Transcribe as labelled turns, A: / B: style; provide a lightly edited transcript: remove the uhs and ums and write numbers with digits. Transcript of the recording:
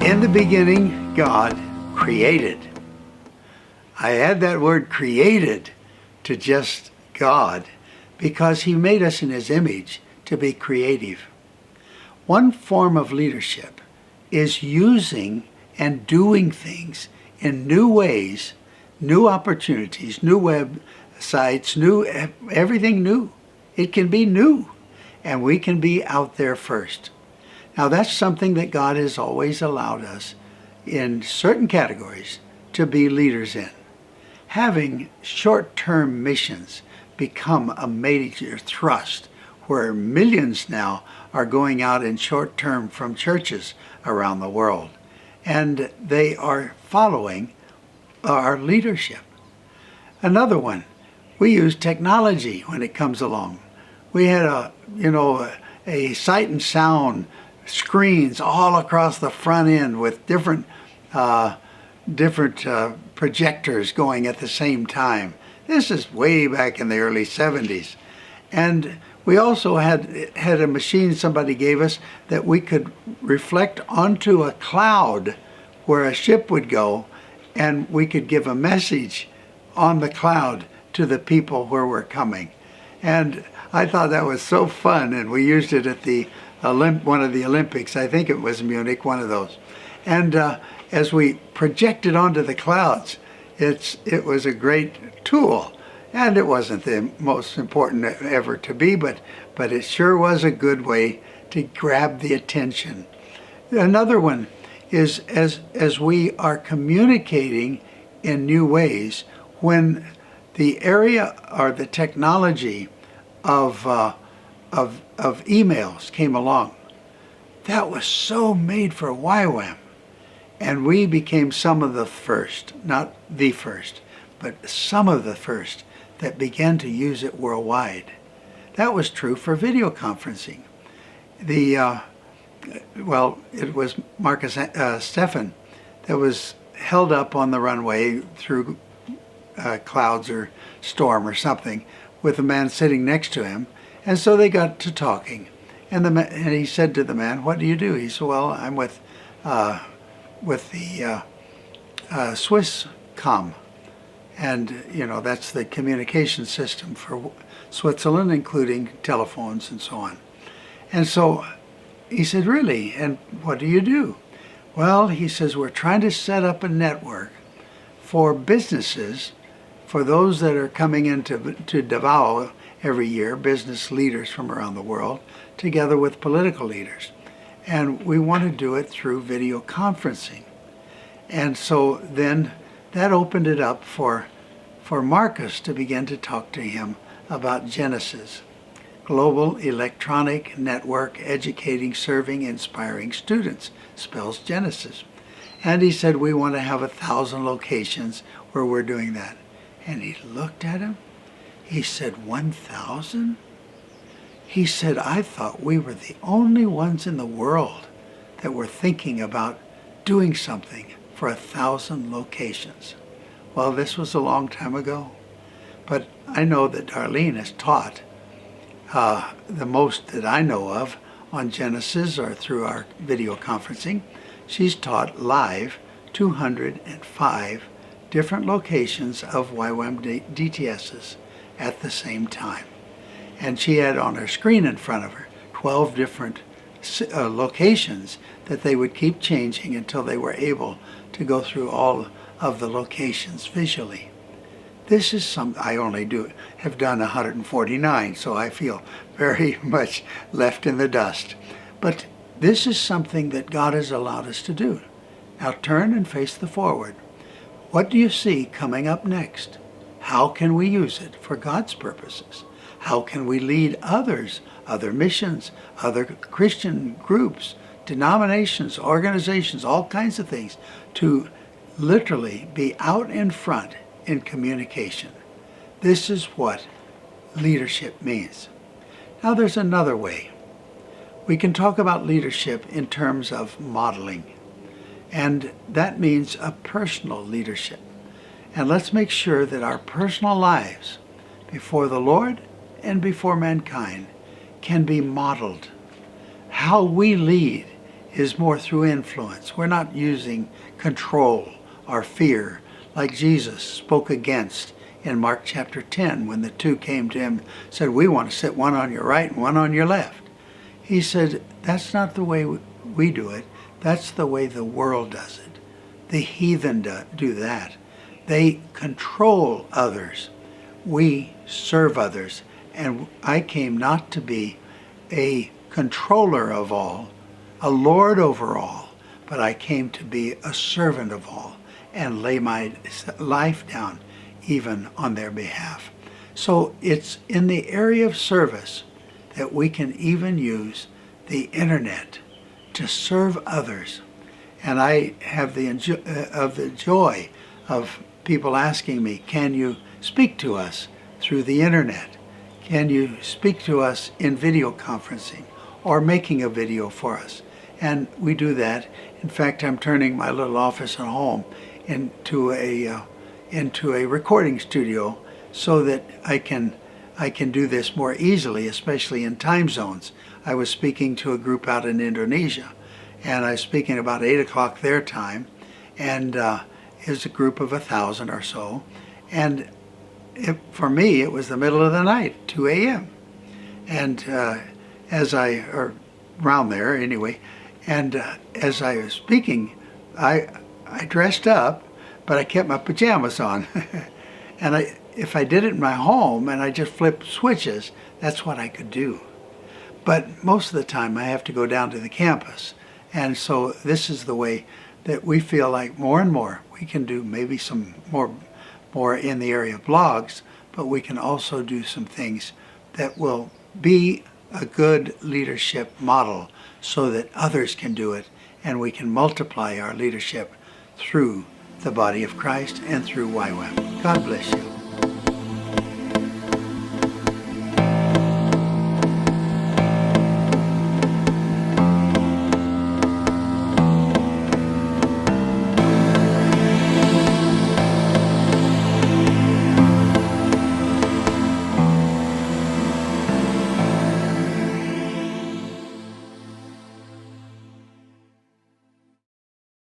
A: In the beginning, God created. I add that word created to just God because He made us in His image to be creative. One form of leadership is using and doing things in new ways, new opportunities, new websites, everything new. It can be new, and we can be out there first. Now that's something that God has always allowed us in certain categories to be leaders in. Having short-term missions become a major thrust where millions now are going out in short-term from churches around the world, and they are following our leadership. Another one, we use technology when it comes along. We had a sight and sound screens all across the front end with different projectors going at the same time. This is way back in the early 70s. And we also had a machine somebody gave us that we could reflect onto a cloud where a ship would go, and we could give a message on the cloud to the people where we're coming. And I thought that was so fun, and we used it at the one of the Olympics. I think it was Munich, one of those. And as we projected onto the clouds, it was a great tool. And it wasn't the most important ever to be, but it sure was a good way to grab the attention. Another one is as we are communicating in new ways, when the area or the technology of emails came along, that was so made for YWAM. And we became some of the first, not the first, but some of the first that began to use it worldwide. That was true for video conferencing. It was Marcus Stephan that was held up on the runway through clouds or storm or something with a man sitting next to him. And so they got to talking. And he said to the man, "What do you do?" He said, "Well, I'm with the Swisscom." And, that's the communication system for Switzerland, including telephones and so on. And so he said, "Really? And what do you do?" "Well," he says, "we're trying to set up a network for businesses, for those that are coming into Davao every year, business leaders from around the world, together with political leaders. And we want to do it through video conferencing." And so then that opened it up for Marcus to begin to talk to him about Genesis, Global Electronic Network Educating, Serving, Inspiring Students, spells Genesis. And he said, "We want to have 1,000 locations where we're doing that." And he looked at him. He said, 1,000? He said, "I thought we were the only ones in the world that were thinking about doing something for 1,000 locations." Well, this was a long time ago, but I know that Darlene has taught the most that I know of on Genesis or through our video conferencing. She's taught live 205 different locations of YWAM DTSs at the same time. And she had on her screen in front of her 12 different locations that they would keep changing until they were able to go through all of the locations visually. This is I only have done 149, so I feel very much left in the dust. But this is something that God has allowed us to do. Now turn and face the forward. What do you see coming up next? How can we use it for God's purposes? How can we lead others, other missions, other Christian groups, denominations, organizations, all kinds of things, to literally be out in front in communication? This is what leadership means. Now there's another way. We can talk about leadership in terms of modeling, and that means a personal leadership. And let's make sure that our personal lives before the Lord and before mankind can be modeled. How we lead is more through influence. We're not using control or fear like Jesus spoke against in Mark chapter 10 when the two came to him and said, we want to sit one on your right and one on your left. He said, that's not the way we do it. That's the way the world does it. The heathen do that. They control others. We serve others. And I came not to be a controller of all, a lord over all, but I came to be a servant of all and lay my life down even on their behalf. So it's in the area of service that we can even use the internet to serve others. And I have the joy of people asking me, can you speak to us through the internet? Can you speak to us in video conferencing or making a video for us? And we do that. In fact, I'm turning my little office at home into a recording studio so that I can do this more easily, especially in time zones. I was speaking to a group out in Indonesia, and I was speaking about 8 o'clock their time, and it was a group of 1,000 or so, and for me it was the middle of the night, 2 a.m. And or around there anyway, and as I was speaking, I dressed up, but I kept my pajamas on. And if I did it in my home and I just flipped switches, that's what I could do. But most of the time I have to go down to the campus. And so this is the way that we feel like more and more we can do maybe some more in the area of blogs, but we can also do some things that will be a good leadership model so that others can do it, and we can multiply our leadership through the body of Christ and through YWAM. God bless you.